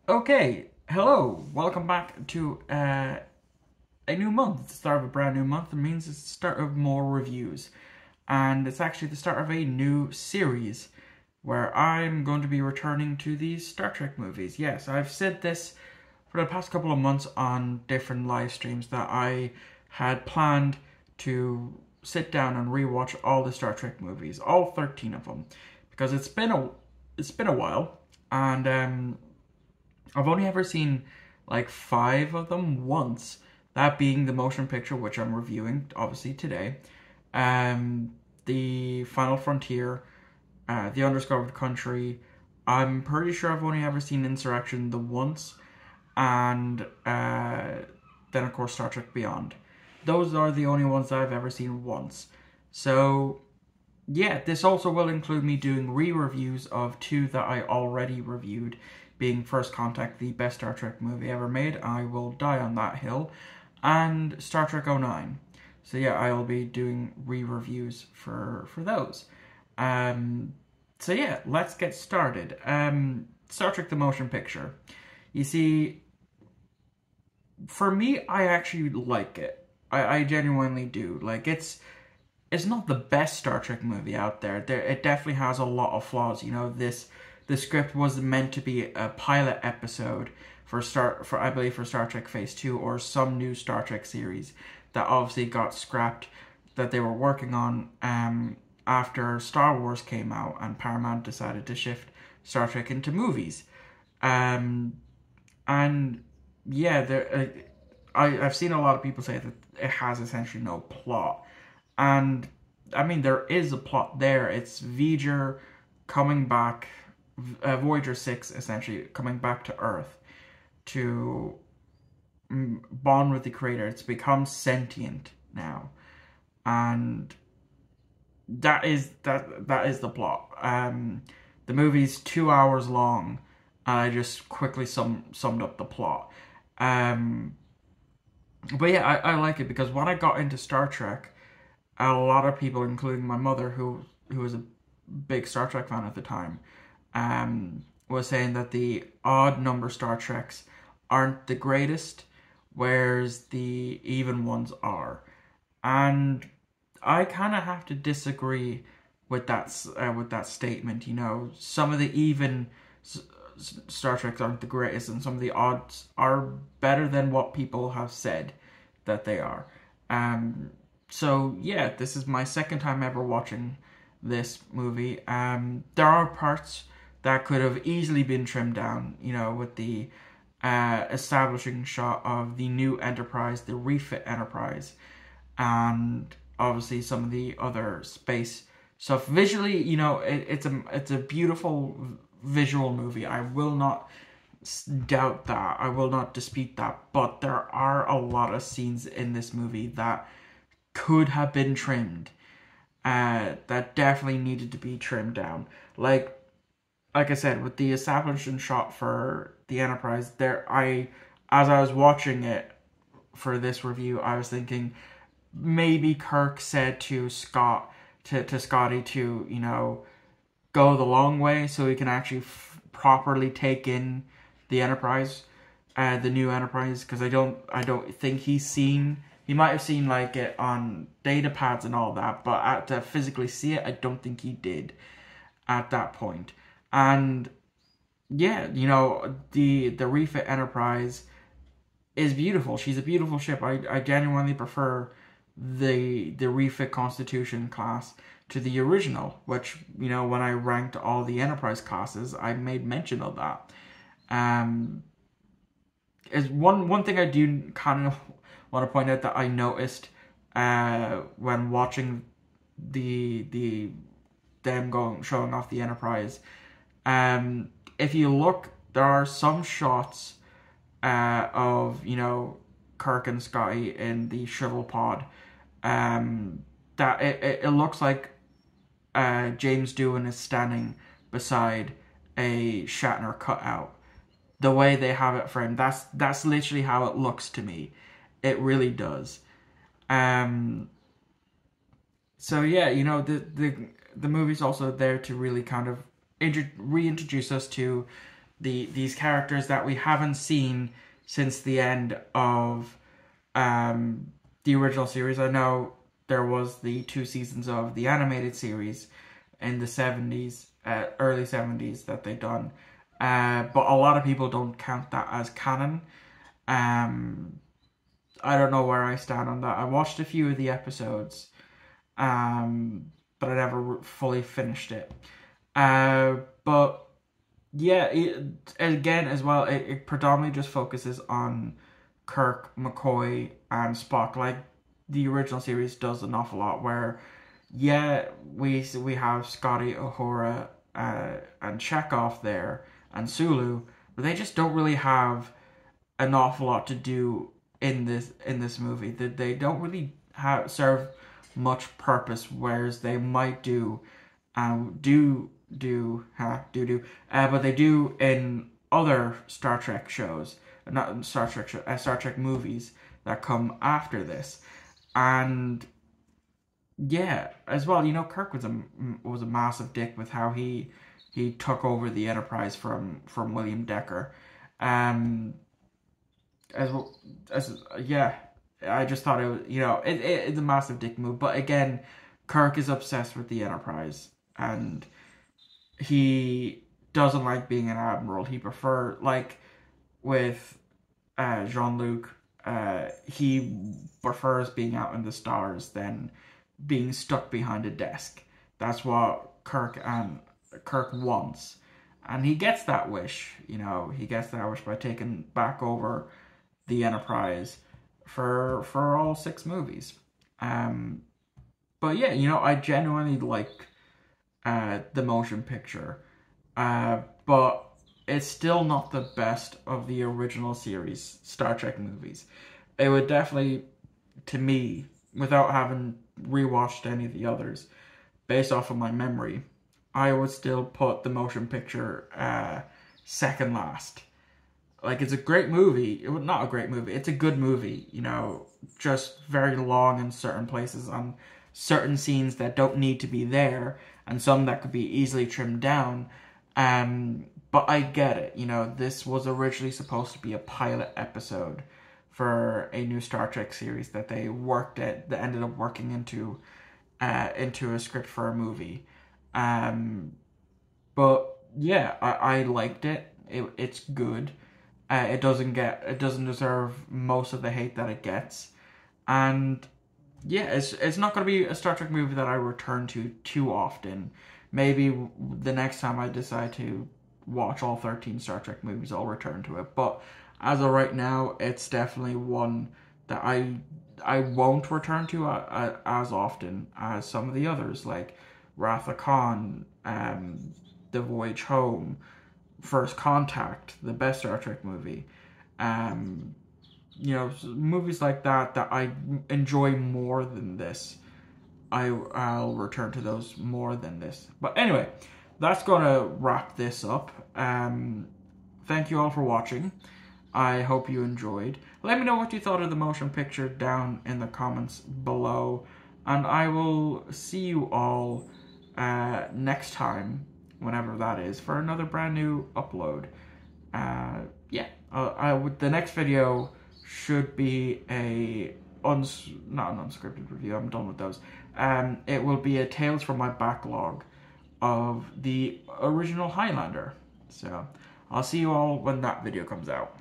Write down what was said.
Okay, hello, welcome back to a new month. It's the start of a brand new month. It means it's the start of more reviews. And it's actually the start of a new series where I'm going to be returning to these Star Trek movies. Yes, I've said this for the past couple of months on different live streams that I had planned to sit down and rewatch all the Star Trek movies, all 13 of them, because it's been a while, and I've only ever seen like 5 of them once. That being the motion picture, which I'm reviewing obviously today, the Final Frontier, the Undiscovered Country. I'm pretty sure I've only ever seen Insurrection the once, and then of course Star Trek Beyond. Those are the only ones that I've ever seen once. So yeah, this also will include me doing re-reviews of two that I already reviewed, being First Contact, the best Star Trek movie ever made. I will die on that hill. And Star Trek '09. So yeah, I'll be doing re-reviews for those. So yeah, let's get started. Star Trek the Motion Picture. You see, for me, I actually like it. I genuinely do. Like, it's not the best Star Trek movie out there. It definitely has a lot of flaws. You know, the script was meant to be a pilot episode for I believe for Star Trek Phase 2 or some new Star Trek series that obviously got scrapped, that they were working on after Star Wars came out and Paramount decided to shift Star Trek into movies. And yeah, I've seen a lot of people say that it has essentially no plot. And I mean, there is a plot there. It's V'Ger coming back, Voyager 6 essentially coming back to Earth to bond with the Creator. It's become sentient now, and that is the plot. The movie's 2 hours long, and I just quickly summed up the plot. But yeah, I like it because when I got into Star Trek, a lot of people, including my mother, who was a big Star Trek fan at the time, was saying that the odd number Star Treks aren't the greatest, whereas the even ones are. And I kind of have to disagree with that statement. You know, some of the even Star Treks aren't the greatest, and some of the odds are better than what people have said that they are. So yeah, this is my second time ever watching this movie. There are parts that could have easily been trimmed down, you know, with the establishing shot of the new Enterprise, the refit Enterprise, and obviously some of the other space stuff. Visually, you know, it's a beautiful visual movie. I will not doubt that. I will not dispute that. But there are a lot of scenes in this movie that could have been trimmed, that definitely needed to be trimmed down. Like I said, with the establishing shot for the Enterprise, as I was watching it for this review, I was thinking maybe Kirk said to Scotty to, you know, go the long way so he can actually properly take in the Enterprise, the new Enterprise, because I don't think he's seen. He might have seen like it on data pads and all that, but to physically see it, I don't think he did at that point. And yeah, you know, the refit Enterprise is beautiful. She's a beautiful ship. I genuinely prefer the refit Constitution class to the original, which, you know, when I ranked all the Enterprise classes, I made mention of that. Is one thing I do kind of want to point out that I noticed when watching them showing off the Enterprise. If you look, there are some shots of, you know, Kirk and Scotty in the shuttle pod, that it looks like James Doohan is standing beside a Shatner cutout. The way they have it framed, that's literally how it looks to me. It really does. So yeah, you know, the movie's also there to really kind of reintroduce us to these characters that we haven't seen since the end of the original series. I know there was the 2 seasons of the animated series in the 70s, early 70s that they done. But a lot of people don't count that as canon. I don't know where I stand on that. I watched a few of the episodes, but I never fully finished it. But yeah, again as well, it predominantly just focuses on Kirk, McCoy, and Spock. Like the original series does an awful lot. Where yeah, we have Scotty, Uhura, and Chekhov there, and Sulu, but they just don't really have an awful lot to do in this movie. That they don't really serve much purpose, whereas they might do but they do in other Star Trek shows, not Star Trek movies that come after this. And yeah, as well, you know, Kirk was a massive dick with how he took over the Enterprise from William Decker. Um, as well as yeah, I just thought it was, you know, it's a massive dick move. But again, Kirk is obsessed with the Enterprise, and he doesn't like being an admiral. He prefer, like with Jean-Luc, he prefers being out in the stars than being stuck behind a desk. That's what Kirk wants, and he gets that wish. You know, he gets that wish by taking back over the Enterprise for all 6 movies. But yeah, you know, I genuinely like the motion picture, but it's still not the best of the original series Star Trek movies. It would definitely, to me, without having rewatched any of the others, based off of my memory, I would still put the motion picture second last. Like, it's a great movie. Not a great movie. It's a good movie, you know, just very long in certain places on certain scenes that don't need to be there, and some that could be easily trimmed down. But I get it. You know, this was originally supposed to be a pilot episode for a new Star Trek series that they ended up working into a script for a movie. But yeah, I liked it. It's good. It doesn't deserve most of the hate that it gets, and yeah, it's not going to be a Star Trek movie that I return to too often. Maybe the next time I decide to watch all 13 Star Trek movies, I'll return to it. But as of right now, it's definitely one that I won't return to as often as some of the others, like Wrath of Khan, The Voyage Home, First Contact, the best Star Trek movie. You know, movies like that I enjoy more than this. I'll return to those more than this. But anyway, that's gonna wrap this up. Thank you all for watching. I hope you enjoyed. Let me know what you thought of the motion picture down in the comments below, and I will see you all next time, whenever that is, for another brand new upload. The next video should be not an unscripted review. I'm done with those. It will be a Tales from my backlog of the original Highlander. So I'll see you all when that video comes out.